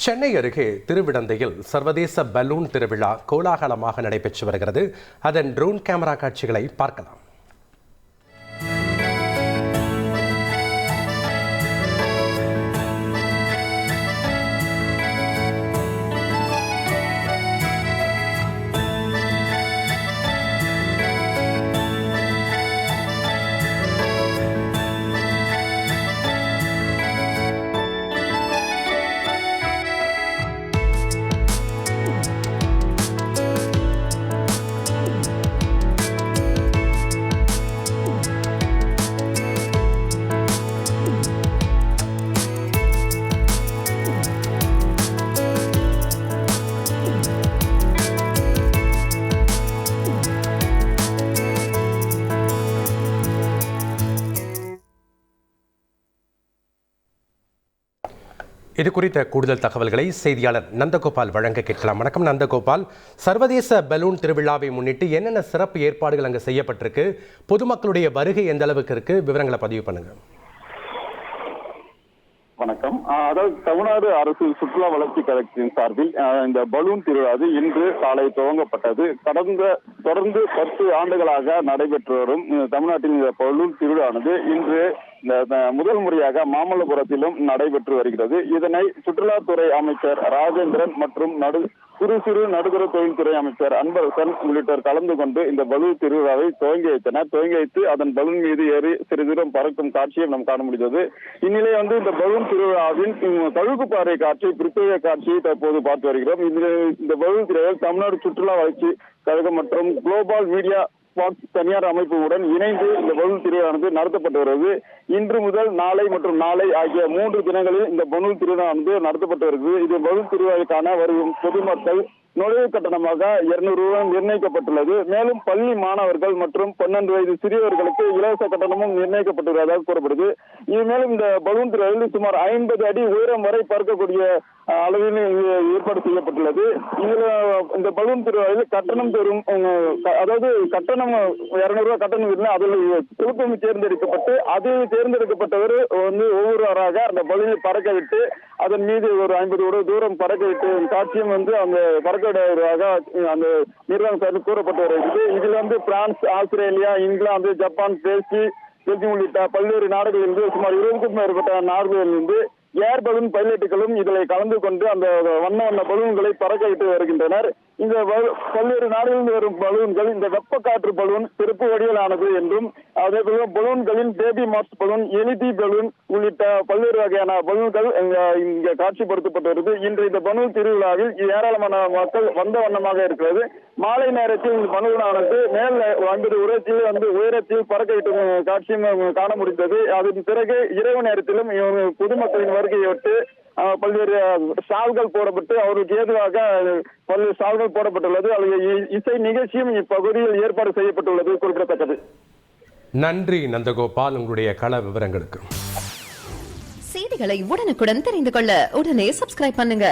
சென்னை அருகே திருவிடந்தையில் சர்வதேச பலூன் திருவிழா கோலாகலமாக நடைபெற்று வருகிறது. அதன் ட்ரோன் கேமரா காட்சிகளை பார்க்கலாம். இது குறித்த கூடுதல் தகவல்களை செய்தியாளர் நந்தகோபால் வழங்க கேட்கலாம். வணக்கம் நந்தகோபால், சர்வதேச பலூன் திருவிழாவை முன்னிட்டு என்னென்ன சிறப்பு ஏற்பாடுகள் அங்கு செய்யப்பட்டிருக்கு, பொதுமக்களுடைய வருகை எந்த அளவுக்கு இருக்கு, விவரங்களை பதிவு பண்ணுங்க. வணக்கம். அதாவது தமிழ்நாடு அரசு சுற்றுலா வளர்ச்சி கழகத்தின் சார்பில் இந்த பலூன் திருவிழா இன்று காலை துவங்கப்பட்டது. தொடர்ந்து 10 ஆண்டுகளாக நடைபெற்று வரும் தமிழ்நாட்டின் இந்த பலூன் திருவிழானது இன்று முதல் முறையாக மாமல்லபுரத்திலும் நடைபெற்று வருகிறது. இதனை சுற்றுலாத்துறை அமைச்சர் ராஜேந்திரன் மற்றும் சிறு நடுத்தர தொழில்துறை அமைச்சர் அன்பரசன் உள்ளிட்டோர் கலந்து கொண்டு இந்த பலூன் திருவிழாவை துவங்கி வைத்து அதன் பலூன் மீது ஏறி சிறு தூரம் பறக்கும் காட்சியை நாம் காண முடிந்தது. இந்நிலை இந்த பலூன் திருவிழாவின் தழுகுப்பாறை காட்சி, பிரத்யேக காட்சியை தற்போது பார்த்து வருகிறோம். இந்த பலூன் திருவிழாவில் தமிழ்நாடு சுற்றுலா வளர்ச்சி கழகம் மற்றும் குளோபல் மீடியா தனியார் அமைப்புடன் இணைந்து இந்த பலூன் திருவிழானது நடத்தப்பட்டு வருகிறது. இன்று முதல் நாளை மற்றும் நாளை ஆகிய 3 தினங்களில் இந்த பலூன் திருவிழா நடத்தப்பட்டு வருகிறது. இது பலூன் திருவிழாவுக்கான வரும் பொதுமக்கள் நுழைவு கட்டணமாக 200 ரூபாய் நிர்ணயிக்கப்பட்டுள்ளது. மேலும் பள்ளி மாணவர்கள் மற்றும் 12 வயது சிறியவர்களுக்கு இலவச கட்டணமும் நிர்ணயிக்கப்பட்டுள்ளதாக கூறப்படுது. இது மேலும் இந்த பலூன் திருவிழாவில் சுமார் 50 அடி உயரம் வரை பறக்கக்கூடிய அளவில் ஏற்பாடு செய்யப்பட்டுள்ளது. இதுல இந்த பலூன் திருவிழாவில் கட்டணம் பெறும், அதாவது கட்டணம் 200 ரூபாய் கட்டணம் இல்லை, அதில் குழுப்பம் தேர்ந்தெடுக்கப்பட்டு அதில் தேர்ந்தெடுக்கப்பட்டவர் ஒவ்வொருவராக அந்த பலூனை பறக்க விட்டு அதன் மீது ஒரு 50 தூரம் பறக்க விட்டு காட்சியும் அந்த பறக்கவிடுவதாக அந்த நிர்வாகம் சார்பில் கூறப்பட்டு வருகிறது. இதுல France, Australia, England, Japan, Belgium உள்ளிட்ட பல்வேறு நாடுகளிலிருந்து சுமார் 20க்கும் மேற்பட்ட நாடுகளிலிருந்து ஏர் பலூன் பைலட்டுகளும் இதில் கலந்து கொண்டு அந்த வண்ண பலூன்களை பறக்க விட்டு வருகின்றனர். இந்த பல்வேறு நாடுகளில் வரும் பலூன்கள் இந்த வெப்ப காற்று பலூன் சிறப்பு வடிவிலானது என்றும், அதே போல பலூன்களின் பேபி மாஸ்க் பலூன், எலிடி பலூன் உள்ளிட்ட பல்வேறு வகையான பலூன்கள் இங்கே காட்சிப்படுத்தப்பட்டு வருது. இன்று இந்த பலூன் திருவிழாவில் ஏராளமான மக்கள் வந்த வண்ணமாக இருக்கிறது. மாலை நேரத்தில் இந்த பலூனானது மேல் 50 உயரத்தில் பறக்க விட்டு காட்சியும் காண முடிந்தது. அதன் பிறகு இரவு நேரத்திலும் பொதுமக்களின் வருகையொட்டு பல்வேறு ஸ்டால்கள் போடப்பட்டு அவருக்கு ஏதுவாக பல்வேறு ஸ்டால்கள் போடப்பட்டுள்ளது. இசை நிகழ்ச்சியும் இப்பகுதியில் ஏற்பாடு செய்யப்பட்டுள்ளது குறிப்பிடத்தக்கது. நன்றி நந்தகோபால், உங்களுடைய கள விவரங்களுக்கு. செய்திகளை உடனுக்குடன் தெரிந்து கொள்ள உடனே சப்ஸ்கிரைப் பண்ணுங்க.